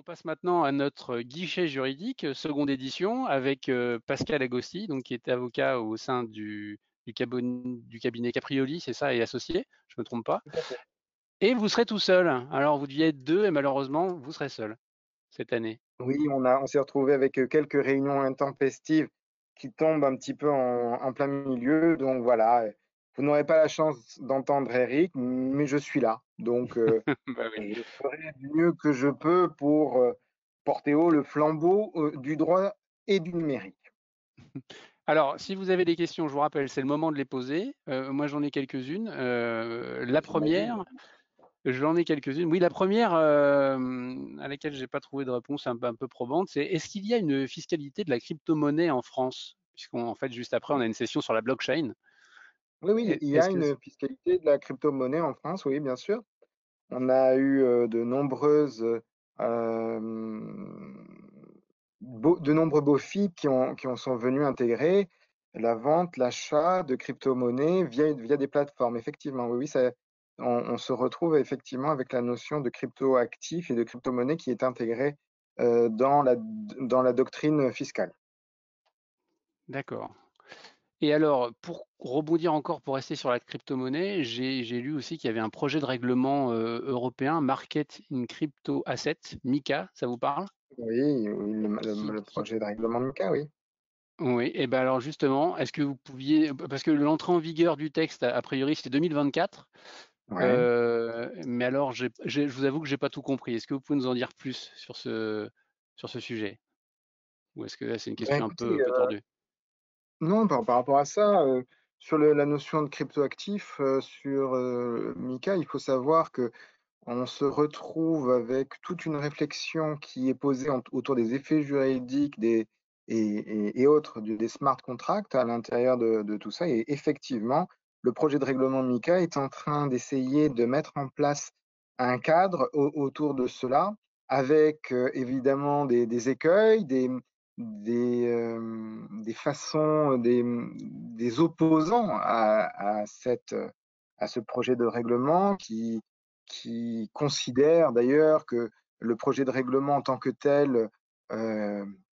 On passe maintenant à notre guichet juridique, seconde édition, avec Pascal Agosti, donc, qui était avocat au sein du cabinet Caprioli, c'est ça, et associé, je ne me trompe pas. Tout à fait. Et vous serez tout seul. Alors, vous deviez être deux, et malheureusement, vous serez seul cette année. Oui, on s'est retrouvé avec, quelques réunions intempestives qui tombent un petit peu en plein milieu, donc voilà, vous n'aurez pas la chance d'entendre Eric, mais je suis là. Donc, Bah oui. je ferai du mieux que je peux pour, porter haut le flambeau, du droit et du numérique. Alors, si vous avez des questions, je vous rappelle, c'est le moment de les poser. Moi, j'en ai quelques-unes. La J'imagine. première, j'en ai quelques-unes. Oui, la première, à laquelle j'ai pas trouvé de réponse un peu probante, c'est: est-ce qu'il y a une fiscalité de la crypto-monnaie en France? Puisqu'en fait, juste après, on a une session sur la blockchain. Oui, oui, il y Est-ce a que une fiscalité de la crypto-monnaie en France, oui, bien sûr. On a eu, de nombreux beaux FIP qui sont venus intégrer la vente, l'achat de crypto-monnaies via des plateformes. Effectivement, oui, oui, ça on se retrouve effectivement avec la notion de crypto-actif et de crypto-monnaie qui est intégrée, dans la doctrine fiscale. D'accord. Et alors, pour rebondir encore, pour rester sur la crypto-monnaie, j'ai lu aussi qu'il y avait un projet de règlement européen, Market in Crypto Assets, MiCA, ça vous parle? Oui, oui, le Qui projet de règlement MiCA, oui. Oui, et ben alors justement, est-ce que vous pouviez, parce que l'entrée en vigueur du texte, a priori, c'était 2024, Ouais. mais alors je vous avoue que j'ai pas tout compris. Est-ce que vous pouvez nous en dire plus sur ce sujet? Ou est-ce que là, c'est une Bah, question écoutez, un peu tordue? non, par rapport à ça, sur la notion de cryptoactif, sur, MiCA, il faut savoir qu'on se retrouve avec toute une réflexion qui est posée autour des effets juridiques et autres des smart contracts à l'intérieur de tout ça. Et effectivement, le projet de règlement MiCA est en train d'essayer de mettre en place un cadre autour de cela, avec, évidemment des écueils, des façons, des opposants à ce projet de règlement qui considèrent d'ailleurs que le projet de règlement en tant que tel,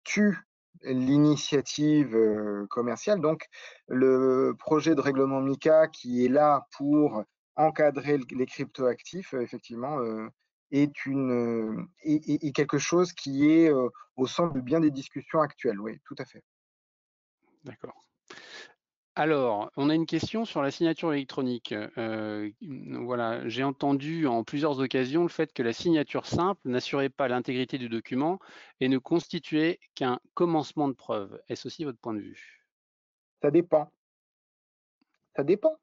tue l'initiative, commerciale. Donc le projet de règlement MiCA qui est là pour encadrer les cryptoactifs, effectivement, est quelque chose qui est, au centre de bien des discussions actuelles, oui, tout à fait. D'accord. Alors, on a une question sur la signature électronique. Voilà, j'ai entendu en plusieurs occasions le fait que la signature simple n'assurait pas l'intégrité du document et ne constituait qu'un commencement de preuve. Est-ce aussi votre point de vue? Ça dépend, ça dépend.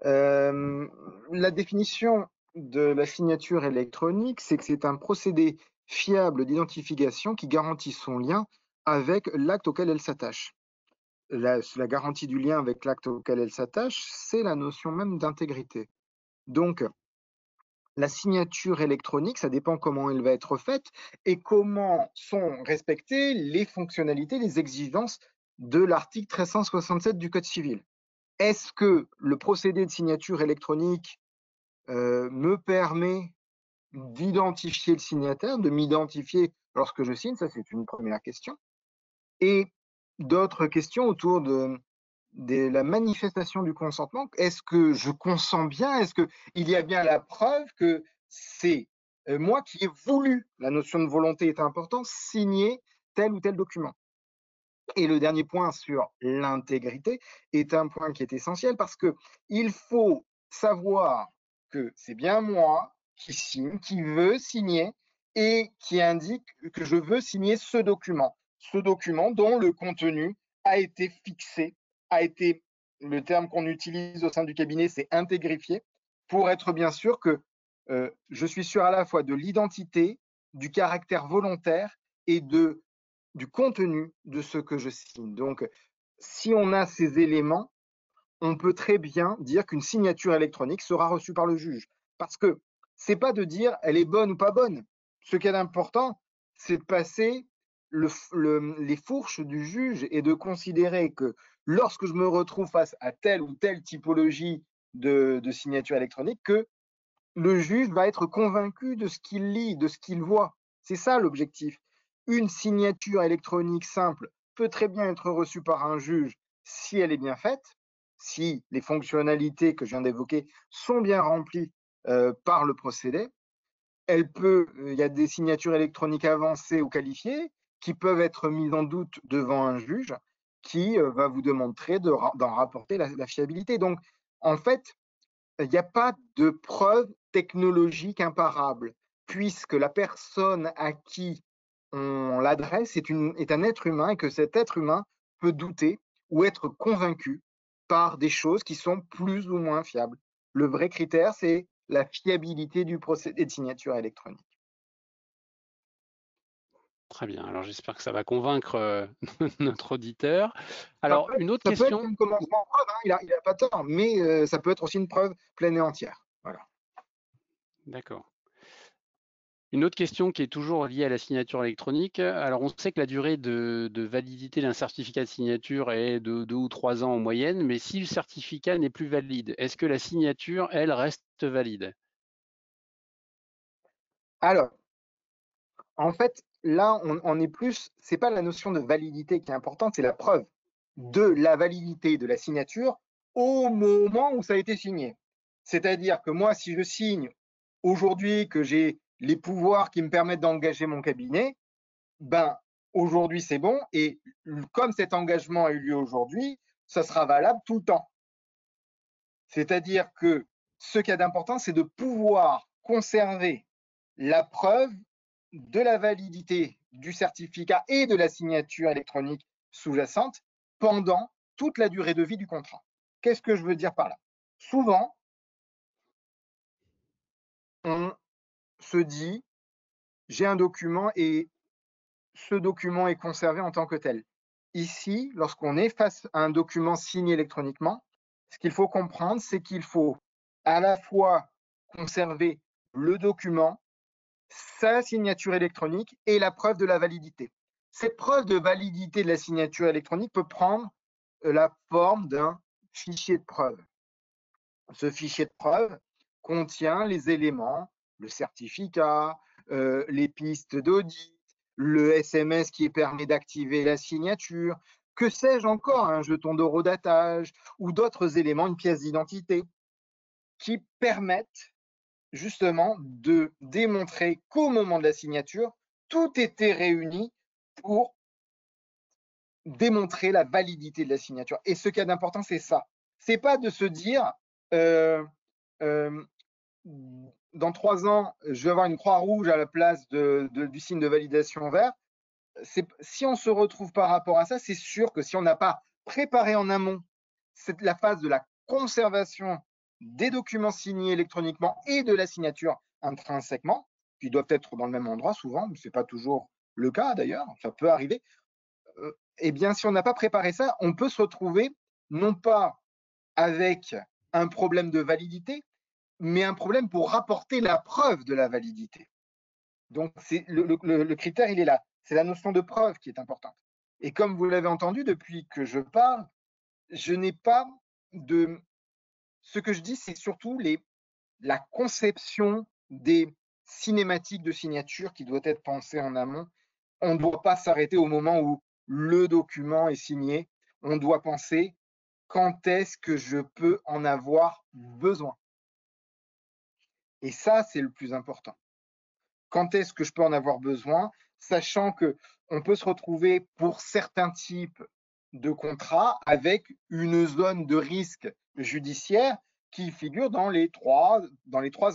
La définition de la signature électronique, c'est que c'est un procédé fiable d'identification qui garantit son lien avec l'acte auquel elle s'attache. La garantie du lien avec l'acte auquel elle s'attache, c'est la notion même d'intégrité. Donc, la signature électronique, ça dépend comment elle va être faite et comment sont respectées les fonctionnalités, les exigences de l'article 1367 du Code civil. Est-ce que le procédé de signature électronique me permet d'identifier le signataire, de m'identifier lorsque je signe? Ça, c'est une première question. Et d'autres questions autour de la manifestation du consentement. Est-ce que je consens bien? Est-ce qu'il y a bien la preuve que c'est moi qui ai voulu, la notion de volonté est importante, signer tel ou tel document? Et le dernier point sur l'intégrité est un point qui est essentiel parce que il faut savoir que c'est bien moi qui signe, qui veut signer et qui indique que je veux signer ce document. Ce document dont le contenu a été fixé, a été, le terme qu'on utilise au sein du cabinet, c'est intégrifié, pour être bien sûr que je suis sûr à la fois de l'identité, du caractère volontaire et du contenu de ce que je signe. Donc, si on a ces éléments, on peut très bien dire qu'une signature électronique sera reçue par le juge. Parce que c'est pas de dire elle est bonne ou pas bonne. Ce qui est important, c'est de passer les fourches du juge et de considérer que lorsque je me retrouve face à telle ou telle typologie de signature électronique, que le juge va être convaincu de ce qu'il lit, de ce qu'il voit. C'est ça l'objectif. Une signature électronique simple peut très bien être reçue par un juge si elle est bien faite, si les fonctionnalités que je viens d'évoquer sont bien remplies par le procédé. Il y a des signatures électroniques avancées ou qualifiées qui peuvent être mises en doute devant un juge qui va vous demander d'en rapporter la fiabilité. Donc, en fait, il n'y a pas de preuve technologique imparable, puisque la personne à qui on l'adresse est un être humain et que cet être humain peut douter ou être convaincu par des choses qui sont plus ou moins fiables. Le vrai critère, c'est la fiabilité du procédé de signature électronique. Très bien, alors j'espère que ça va convaincre notre auditeur. Ça Alors, peut être, une autre ça peut être question. un commencement en preuve, hein, il a pas tort, mais ça peut être aussi une preuve pleine et entière. Voilà. D'accord. Une autre question qui est toujours liée à la signature électronique. Alors, on sait que la durée de validité d'un certificat de signature est de 2 ou 3 ans en moyenne, mais si le certificat n'est plus valide, est-ce que la signature, elle, reste valide? Alors, en fait, là, on est plus, c'est pas la notion de validité qui est importante, c'est la preuve de la validité de la signature au moment où ça a été signé. C'est-à-dire que moi, si je signe aujourd'hui que j'ai les pouvoirs qui me permettent d'engager mon cabinet, ben, aujourd'hui, c'est bon. Et comme cet engagement a eu lieu aujourd'hui, ça sera valable tout le temps. C'est-à-dire que ce qu'il y a d'important, c'est de pouvoir conserver la preuve de la validité du certificat et de la signature électronique sous-jacente pendant toute la durée de vie du contrat. Qu'est-ce que je veux dire par là? Souvent, on se dit, j'ai un document et ce document est conservé en tant que tel. Ici, lorsqu'on est face à un document signé électroniquement, ce qu'il faut comprendre, c'est qu'il faut à la fois conserver le document, sa signature électronique et la preuve de la validité. Cette preuve de validité de la signature électronique peut prendre la forme d'un fichier de preuve. Ce fichier de preuve contient les éléments, le certificat, les pistes d'audit, le SMS qui permet d'activer la signature, que sais-je encore, un jeton d'horodatage ou d'autres éléments, une pièce d'identité, qui permettent justement de démontrer qu'au moment de la signature, tout était réuni pour démontrer la validité de la signature. Et ce qu'il y a d'important, c'est ça. C'est pas de se dire, euh, euh, dans 3 ans, je vais avoir une croix rouge à la place du signe de validation vert. Si on se retrouve par rapport à ça, c'est sûr que si on n'a pas préparé en amont la phase de la conservation des documents signés électroniquement et de la signature intrinsèquement, qui doivent être dans le même endroit souvent, mais ce n'est pas toujours le cas d'ailleurs, ça peut arriver, eh bien, si on n'a pas préparé ça, on peut se retrouver non pas avec un problème de validité, mais un problème pour rapporter la preuve de la validité. Donc, le critère, il est là. C'est la notion de preuve qui est importante. Et comme vous l'avez entendu, depuis que je parle, je n'ai pas de... Ce que je dis, c'est surtout la conception des cinématiques de signature qui doit être pensée en amont. On ne doit pas s'arrêter au moment où le document est signé. On doit penser quand est-ce que je peux en avoir besoin. Et ça, c'est le plus important. Quand est-ce que je peux en avoir besoin, sachant que on peut se retrouver pour certains types de contrats avec une zone de risque judiciaire qui figure dans les 3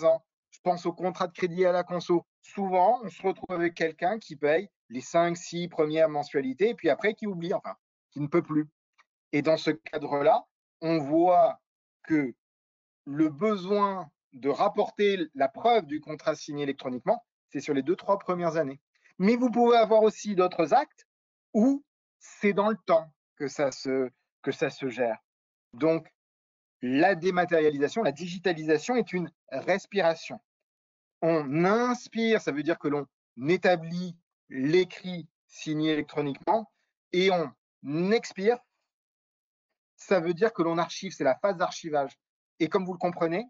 ans. Je pense au contrat de crédit à la conso. Souvent, on se retrouve avec quelqu'un qui paye les 5, 6 premières mensualités et puis après qui oublie, enfin, qui ne peut plus. Et dans ce cadre-là, on voit que le besoin de rapporter la preuve du contrat signé électroniquement, c'est sur les 2, 3 premières années. Mais vous pouvez avoir aussi d'autres actes où c'est dans le temps que ça se gère. Donc, la dématérialisation, la digitalisation est une respiration. On inspire, ça veut dire que l'on établit l'écrit signé électroniquement, et on expire, ça veut dire que l'on archive, c'est la phase d'archivage. Et comme vous le comprenez,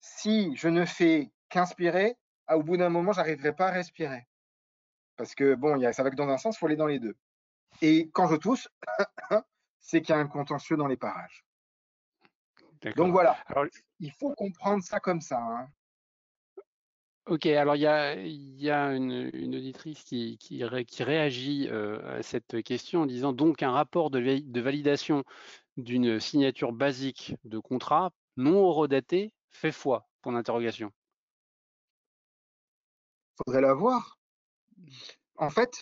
si je ne fais qu'inspirer, au bout d'un moment, je n'arriverai pas à respirer. parce que bon, ça va que dans un sens, il faut aller dans les deux. Et quand je tousse, c'est qu'il y a un contentieux dans les parages. Donc D'accord. voilà, Alors, il faut comprendre ça comme ça, hein. OK, alors il y a une auditrice qui réagit, à cette question en disant: «Donc un rapport de validation d'une signature basique de contrat non horodatée fait foi?» Point d'interrogation. Faudrait l'avoir. En fait,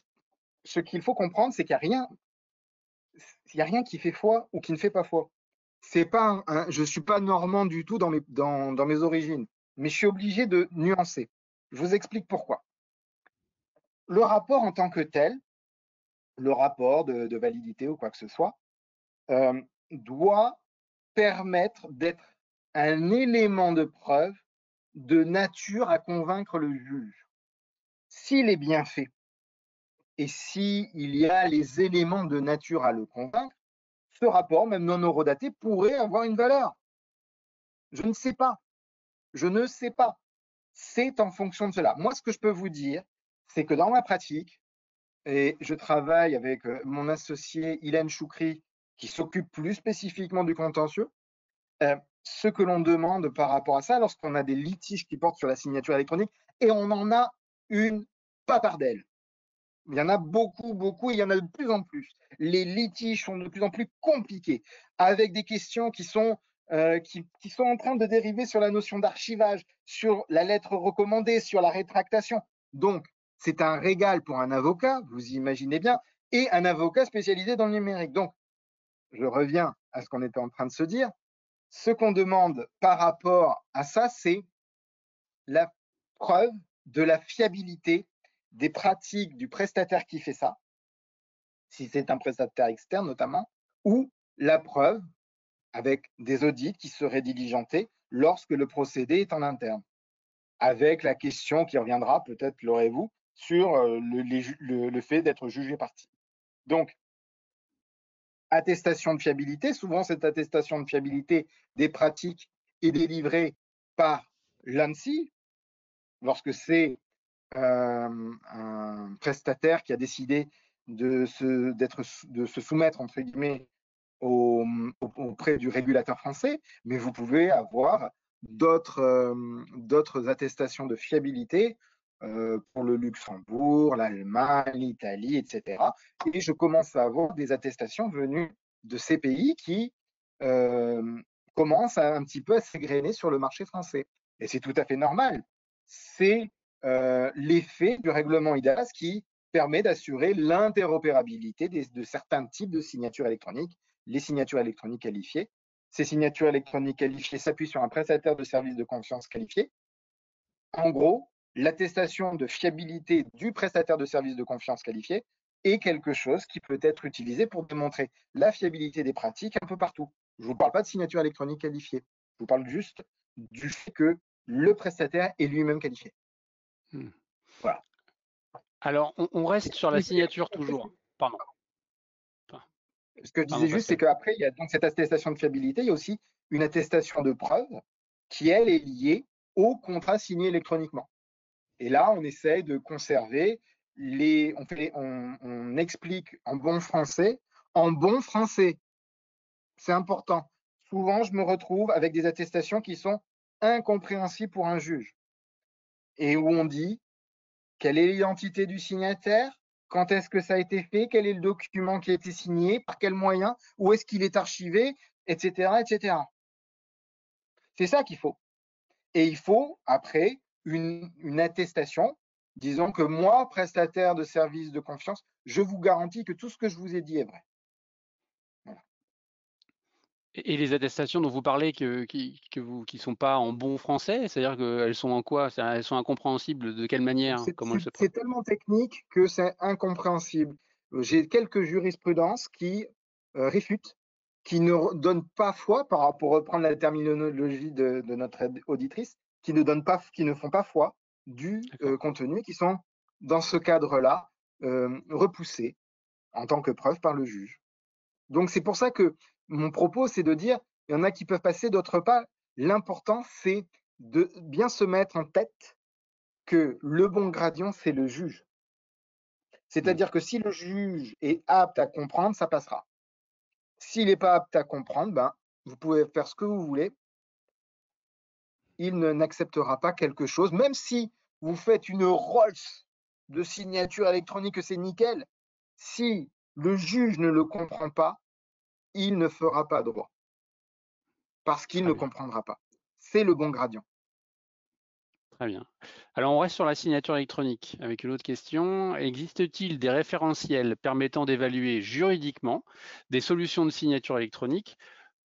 ce qu'il faut comprendre, c'est qu'il y a rien qui fait foi ou qui ne fait pas foi. C'est pas je suis pas normand du tout dans mes origines, mais je suis obligé de nuancer. Je vous explique pourquoi. Le rapport en tant que tel, le rapport de validité ou quoi que ce soit, doit permettre d'être un élément de preuve de nature à convaincre le juge. S'il est bien fait et s'il y a les éléments de nature à le convaincre, ce rapport, même non horodaté, pourrait avoir une valeur. Je ne sais pas. Je ne sais pas. C'est en fonction de cela. Moi, ce que je peux vous dire, c'est que dans ma pratique, et je travaille avec mon associé Hélène Choukri, qui s'occupe plus spécifiquement du contentieux, ce que l'on demande par rapport à ça, lorsqu'on a des litiges qui portent sur la signature électronique, et on en a une papardelle. Il y en a beaucoup, beaucoup, et il y en a de plus en plus. Les litiges sont de plus en plus compliqués, avec des questions qui sont en train de dériver sur la notion d'archivage, sur la lettre recommandée, sur la rétractation. Donc, c'est un régal pour un avocat, vous imaginez bien, et un avocat spécialisé dans le numérique. Donc, je reviens à ce qu'on était en train de se dire. Ce qu'on demande par rapport à ça, c'est la preuve de la fiabilité des pratiques du prestataire qui fait ça, si c'est un prestataire externe notamment, ou la preuve avec des audits qui seraient diligentés lorsque le procédé est en interne, avec la question qui reviendra, peut-être l'aurez-vous, sur le fait d'être jugé partie. Donc, attestation de fiabilité, souvent cette attestation de fiabilité des pratiques est délivrée par l'ANSSI, lorsque c'est un prestataire qui a décidé de se soumettre, entre guillemets, auprès du régulateur français, mais vous pouvez avoir d'autres attestations de fiabilité pour le Luxembourg, l'Allemagne, l'Italie, etc. Et je commence à avoir des attestations venues de ces pays qui euh, commencent un petit peu à s'égrener sur le marché français. Et c'est tout à fait normal. C'est l'effet du règlement IDAS qui permet d'assurer l'interopérabilité de certains types de signatures électroniques, les signatures électroniques qualifiées. Ces signatures électroniques qualifiées s'appuient sur un prestataire de service de confiance qualifié. En gros, l'attestation de fiabilité du prestataire de service de confiance qualifié est quelque chose qui peut être utilisé pour démontrer la fiabilité des pratiques un peu partout. Je ne vous parle pas de signature électronique qualifiée, je vous parle juste du fait que le prestataire est lui-même qualifié. Mmh. Voilà. Alors on reste sur la signature toujours. Pardon, Ce que je disais pardon juste, c'est Pascal. qu'après, il y a donc cette attestation de fiabilité, il y a aussi une attestation de preuve qui, elle, est liée au contrat signé électroniquement. Et là, on essaye de conserver on explique en bon français, c'est important. Souvent, je me retrouve avec des attestations qui sont incompréhensibles pour un juge et où on dit quelle est l'identité du signataire, quand est-ce que ça a été fait, quel est le document qui a été signé, par quel moyen, où est-ce qu'il est archivé, etc., etc. C'est ça qu'il faut. Et il faut, après, une attestation, disons que moi, prestataire de services de confiance, je vous garantis que tout ce que je vous ai dit est vrai. Voilà. Et les attestations dont vous parlez qui sont pas en bon français, c'est-à-dire qu'elles sont en quoi? Elles sont incompréhensibles de quelle manière? Comment elles se C'est présentent? tellement technique que c'est incompréhensible. J'ai quelques jurisprudences qui réfutent, qui ne donnent pas foi, pour reprendre la terminologie de notre auditrice, qui ne font pas foi du D'accord. contenu, qui sont dans ce cadre-là repoussés en tant que preuve par le juge. Donc c'est pour ça que mon propos, c'est de dire, il y en a qui peuvent passer, d'autres pas. L'important, c'est de bien se mettre en tête que le bon gradient, c'est le juge. Hmm. C'est-à-dire que si le juge est apte à comprendre, ça passera. S'il n'est pas apte à comprendre, ben, vous pouvez faire ce que vous voulez, il n'acceptera pas quelque chose, même si vous faites une Rolls de signature électronique, que c'est nickel. Si le juge ne le comprend pas, il ne fera pas droit, parce qu'il Très ne bien, comprendra pas. C'est le bon gradient. très bien. Alors, on reste sur la signature électronique avec une autre question. Existe-t-il des référentiels permettant d'évaluer juridiquement des solutions de signature électronique,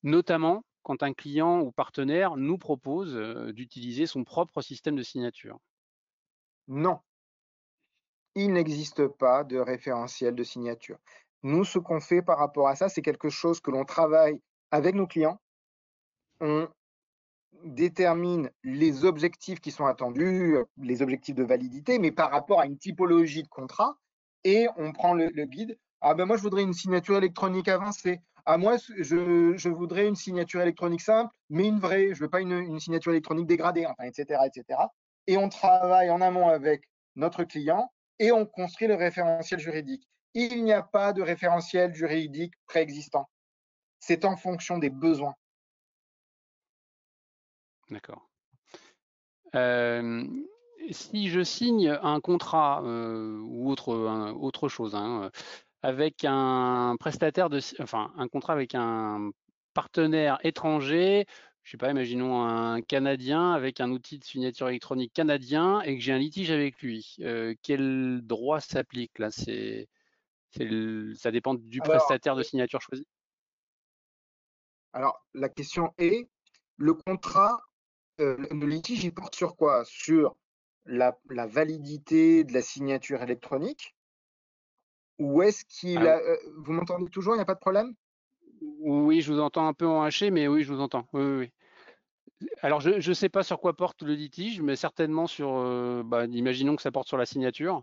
notamment quand un client ou partenaire nous propose d'utiliser son propre système de signature? Non, il n'existe pas de référentiel de signature. Nous, ce qu'on fait par rapport à ça, c'est quelque chose que l'on travaille avec nos clients. On détermine les objectifs qui sont attendus, les objectifs de validité, mais par rapport à une typologie de contrat, et on prend le guide. Ah ben moi, je voudrais une signature électronique avancée. Ah moi, je voudrais une signature électronique simple, mais une vraie. Je veux pas une signature électronique dégradée, enfin, etc., etc. Et on travaille en amont avec notre client et on construit le référentiel juridique. Il n'y a pas de référentiel juridique préexistant. C'est en fonction des besoins. D'accord. Si je signe un contrat ou autre chose, hein, avec un prestataire enfin un contrat avec un partenaire étranger, je sais pas, imaginons un Canadien avec un outil de signature électronique canadien et que j'ai un litige avec lui, quel droit s'applique là? Ça dépend du Alors, prestataire de signature choisi? Alors, la question est, le contrat, le litige, il porte sur quoi? Sur la validité de la signature électronique? Ou est-ce qu'il Ah, a, vous m'entendez toujours? Il n'y a pas de problème? oui, je vous entends un peu en haché, mais oui, je vous entends. Oui, oui, oui. Alors, je ne sais pas sur quoi porte le litige, mais certainement sur, bah, imaginons que ça porte sur la signature.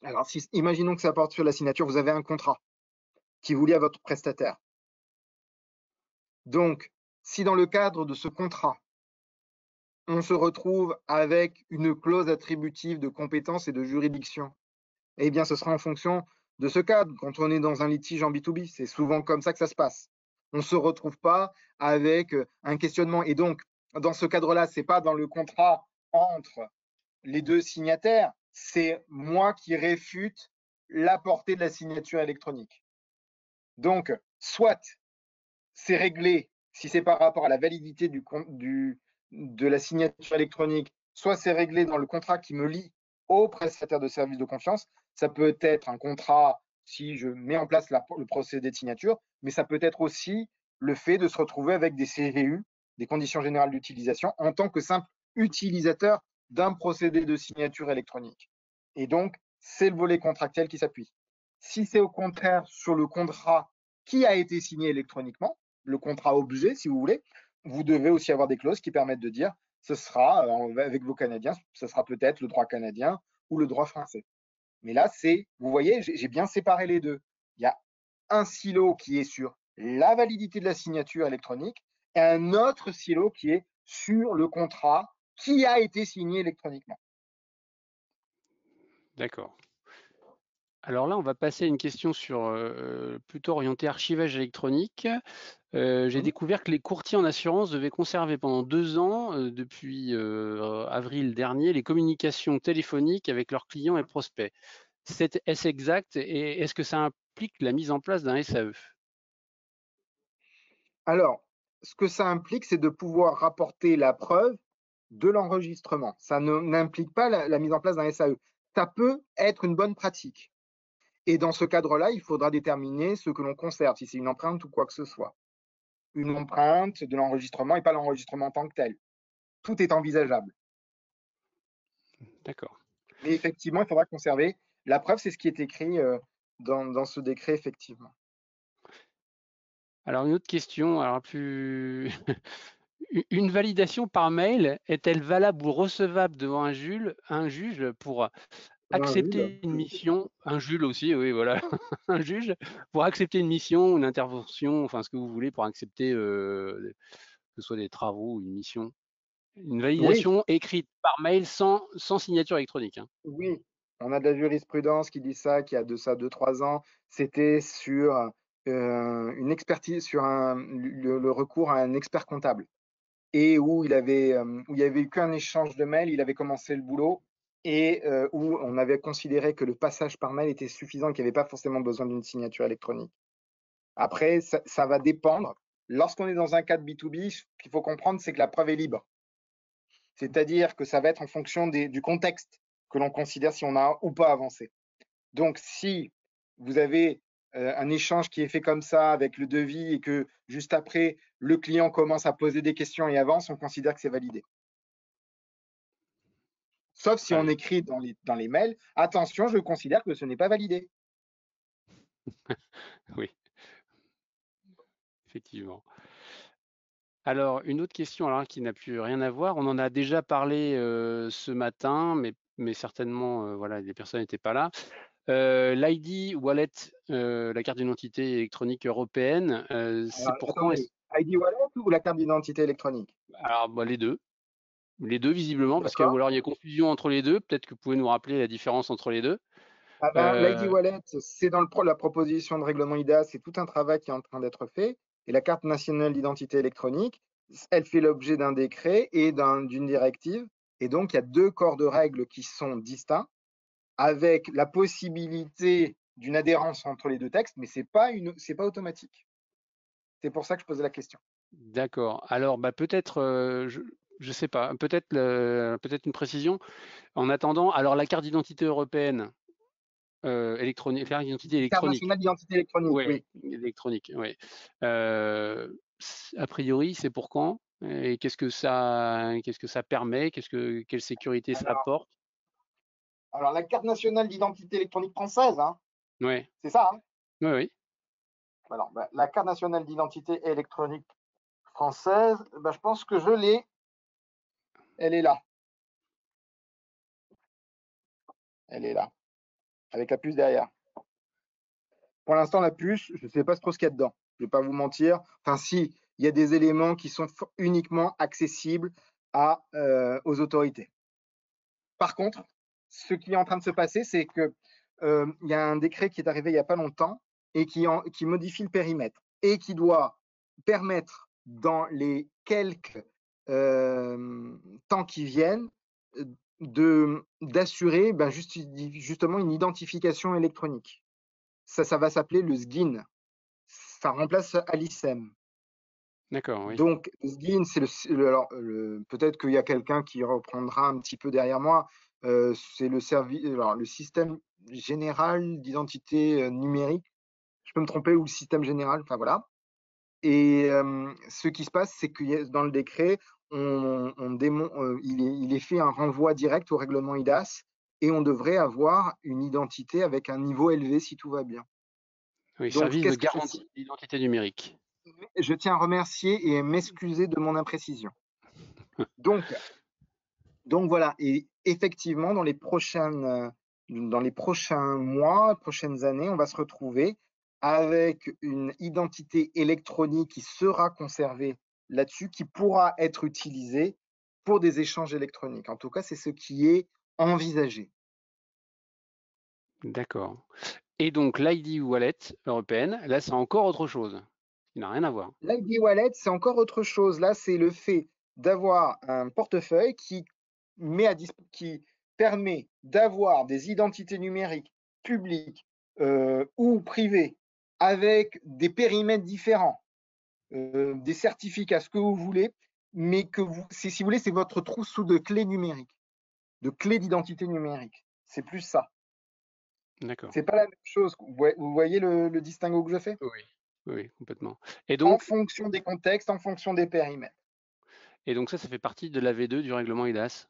Alors, si, imaginons que ça porte sur la signature, vous avez un contrat qui vous lie à votre prestataire. Donc, si dans le cadre de ce contrat, on se retrouve avec une clause attributive de compétence et de juridiction, eh bien, ce sera en fonction de ce cadre. Quand on est dans un litige en B2B, c'est souvent comme ça que ça se passe. On ne se retrouve pas avec un questionnement. Et donc, dans ce cadre-là, ce n'est pas dans le contrat entre les deux signataires, c'est moi qui réfute la portée de la signature électronique. Donc, soit c'est réglé si c'est par rapport à la validité de la signature électronique, soit c'est réglé dans le contrat qui me lie au prestataire de service de confiance. Ça peut être un contrat si je mets en place le procédé de signature, mais ça peut être aussi le fait de se retrouver avec des CGU, des conditions générales d'utilisation, en tant que simple utilisateur d'un procédé de signature électronique. Et donc, c'est le volet contractuel qui s'appuie. Si c'est au contraire sur le contrat qui a été signé électroniquement, le contrat objet, si vous voulez, vous devez aussi avoir des clauses qui permettent de dire ce sera, avec vos Canadiens, ce sera peut-être le droit canadien ou le droit français. Mais là, c'est, vous voyez, j'ai bien séparé les deux. Il y a un silo qui est sur la validité de la signature électronique et un autre silo qui est sur le contrat qui a été signé électroniquement. D'accord. Alors là, on va passer à une question sur plutôt orientée archivage électronique. J'ai Mhm. découvert que les courtiers en assurance devaient conserver pendant 2 ans, depuis avril dernier, les communications téléphoniques avec leurs clients et prospects. Est-ce exact et est-ce que ça implique la mise en place d'un SAE? Alors, ce que ça implique, c'est de pouvoir rapporter la preuve de l'enregistrement. Ça n'implique pas la mise en place d'un SAE. Ça peut être une bonne pratique. Et dans ce cadre-là, il faudra déterminer ce que l'on conserve, si c'est une empreinte ou quoi que ce soit. Une empreinte de l'enregistrement et pas l'enregistrement en tant que tel. Tout est envisageable. D'accord. Mais effectivement, il faudra conserver. La preuve, c'est ce qui est écrit dans ce décret, effectivement. Alors une autre question, alors plus une validation par mail est-elle valable ou recevable devant un juge pour Un juge. accepter une mission, un juge aussi, oui, voilà, un juge pour accepter une mission, une intervention, enfin ce que vous voulez pour accepter que ce soit des travaux ou une mission. Une Oui, validation écrite par mail sans signature électronique, hein. oui. On a de la jurisprudence qui dit ça, qui a de ça 2, 3 ans. C'était sur une expertise, sur le recours à un expert comptable. Et où il y avait eu qu'un échange de mails, il avait commencé le boulot et où on avait considéré que le passage par mail était suffisant, qu'il n'y avait pas forcément besoin d'une signature électronique. Après, ça va dépendre. Lorsqu'on est dans un cadre B2B, ce qu'il faut comprendre, c'est que la preuve est libre. C'est-à-dire que ça va être en fonction du contexte que l'on considère si on a ou pas avancé. Donc, si vous avez un échange qui est fait comme ça avec le devis et que juste après, le client commence à poser des questions et avance, on considère que c'est validé. Sauf si Très on bien. écrit dans les mails, attention, je considère que ce n'est pas validé. Oui, effectivement. Alors, une autre question alors, qui n'a plus rien à voir. On en a déjà parlé ce matin, mais certainement, voilà, les personnes n'étaient pas là. L'ID Wallet, la carte d'identité électronique européenne, c'est Alors, pour quand attendez, ID Wallet ou la carte d'identité électronique? alors, bah, les deux. Les deux, visiblement, parce que ou D'accord. alors il y a confusion entre les deux. Peut-être que vous pouvez nous rappeler la différence entre les deux. Ah ben, l'ID Euh, Wallet, c'est dans la proposition de règlement IDA, c'est tout un travail qui est en train d'être fait. Et la carte nationale d'identité électronique, elle fait l'objet d'un décret et d'une directive. Et donc, il y a deux corps de règles qui sont distincts, avec la possibilité d'une adhérence entre les deux textes, mais c'est pas automatique. C'est pour ça que je posais la question. d'accord. Alors, bah, peut-être, je sais pas, peut-être peut-être une précision. En attendant, alors la carte d'identité européenne électronique, carte d'identité Carte électronique. nationale d'identité électronique, Ouais, oui. électronique, ouais. A priori, c'est pour quand? Et qu'est-ce que ça permet? Quelle sécurité ça Alors, apporte? la carte nationale d'identité électronique française, hein, Ouais, c'est ça, hein. oui, oui. Alors, la carte nationale d'identité électronique française, je pense que je l'ai. Elle est là. Elle est là. Avec la puce derrière. Pour l'instant, la puce, je ne sais pas trop ce qu'il y a dedans. Je ne vais pas vous mentir. Enfin, si, il y a des éléments qui sont uniquement accessibles aux autorités. Par contre, ce qui est en train de se passer, c'est que il y a un décret qui est arrivé il n'y a pas longtemps et qui modifie le périmètre et qui doit permettre, dans les quelques temps qui viennent, d'assurer justement une identification électronique. Ça va s'appeler le SGIN. Ça remplace Alicem. D'accord, oui. Donc, SGIN, c'est alors, peut-être qu'il y a quelqu'un qui reprendra un petit peu derrière moi. C'est le système général d'identité numérique. Je peux me tromper, ou le système général, enfin voilà. Et ce qui se passe, c'est que dans le décret, il est fait un renvoi direct au règlement IDAS et on devrait avoir une identité avec un niveau élevé si tout va bien. Oui, Donc, service de qu'est-ce que garantie d'identité numérique. je tiens à remercier et à m'excuser de mon imprécision. Donc, voilà. Et effectivement, dans les prochains mois, prochaines années, on va se retrouver avec une identité électronique qui sera conservée là-dessus, qui pourra être utilisée pour des échanges électroniques. En tout cas, c'est ce qui est envisagé. D'accord. Et donc l'ID Wallet européenne, là, c'est encore autre chose, qui n'a rien à voir. L'ID Wallet, c'est encore autre chose. Là, c'est le fait d'avoir un portefeuille qui permet d'avoir des identités numériques publiques ou privées avec des périmètres différents, des certificats, ce que vous voulez, mais si vous voulez, c'est votre trousseau de clés numériques, de clés d'identité numérique. C'est plus ça. D'accord. C'est pas la même chose. Vous voyez le distinguo que je fais? Oui. Oui, oui, complètement. Et En donc, fonction des contextes, en fonction des périmètres. ça fait partie de la V2 du règlement IDAS.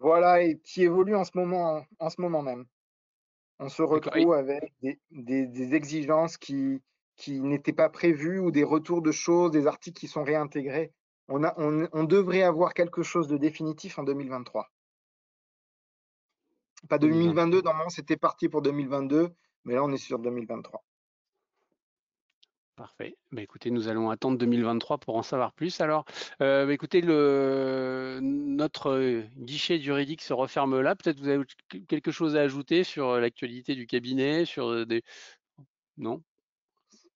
Voilà, et qui évolue en ce moment même. On se D'accord. retrouve avec des exigences qui n'étaient pas prévues ou des retours de choses, des articles qui sont réintégrés. On devrait avoir quelque chose de définitif en 2023. Pas 2022, 2023. normalement c'était parti pour 2022, mais là on est sur 2023. Parfait. Bah, écoutez, nous allons attendre 2023 pour en savoir plus. Alors, écoutez, notre guichet juridique se referme là. Peut-être vous avez quelque chose à ajouter sur l'actualité du cabinet, sur des... Non?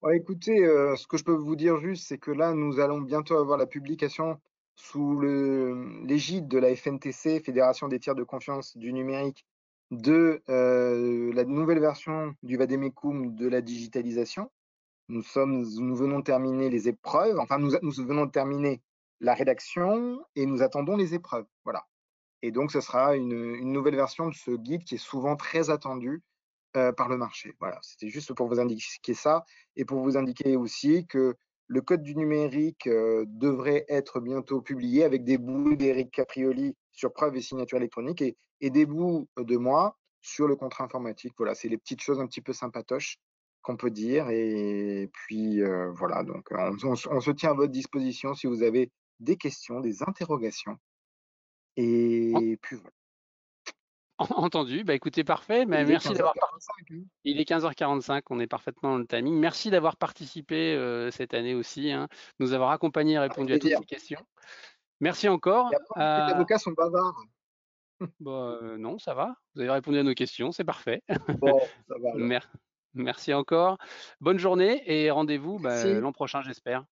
Ouais, écoutez, ce que je peux vous dire juste, c'est que là, nous allons bientôt avoir la publication sous l'égide de la FNTC, Fédération des tiers de confiance du numérique, de, la nouvelle version du Vademecum de la digitalisation. Nous venons de terminer les épreuves, enfin nous venons de terminer la rédaction et nous attendons les épreuves, voilà. Et donc ce sera une nouvelle version de ce guide qui est souvent très attendu, par le marché. Voilà, c'était juste pour vous indiquer ça et pour vous indiquer aussi que le code du numérique, devrait être bientôt publié avec des bouts d'Éric Caprioli sur preuve et signature électronique et des bouts de moi sur le contrat informatique. Voilà, c'est les petites choses un petit peu sympatoches qu'on peut dire et puis, voilà donc on se tient à votre disposition si vous avez des questions, des interrogations En- et puis voilà. Entendu. Bah, écoutez, parfait. Et Bah, il est merci d'avoir participé. 15h45, hein. Il est 15h45, on est parfaitement dans le timing. Merci d'avoir participé cette année aussi, hein, nous avoir accompagnés et Avec répondu à toutes plaisir. ces questions. Merci Et encore. après on dit que les avocats sont bavards. Bah, non, ça va. Vous avez répondu à nos questions, c'est parfait. Bon, ça va alors. Mer- Merci encore. Bonne journée et rendez-vous bah, Merci. l'an prochain, j'espère.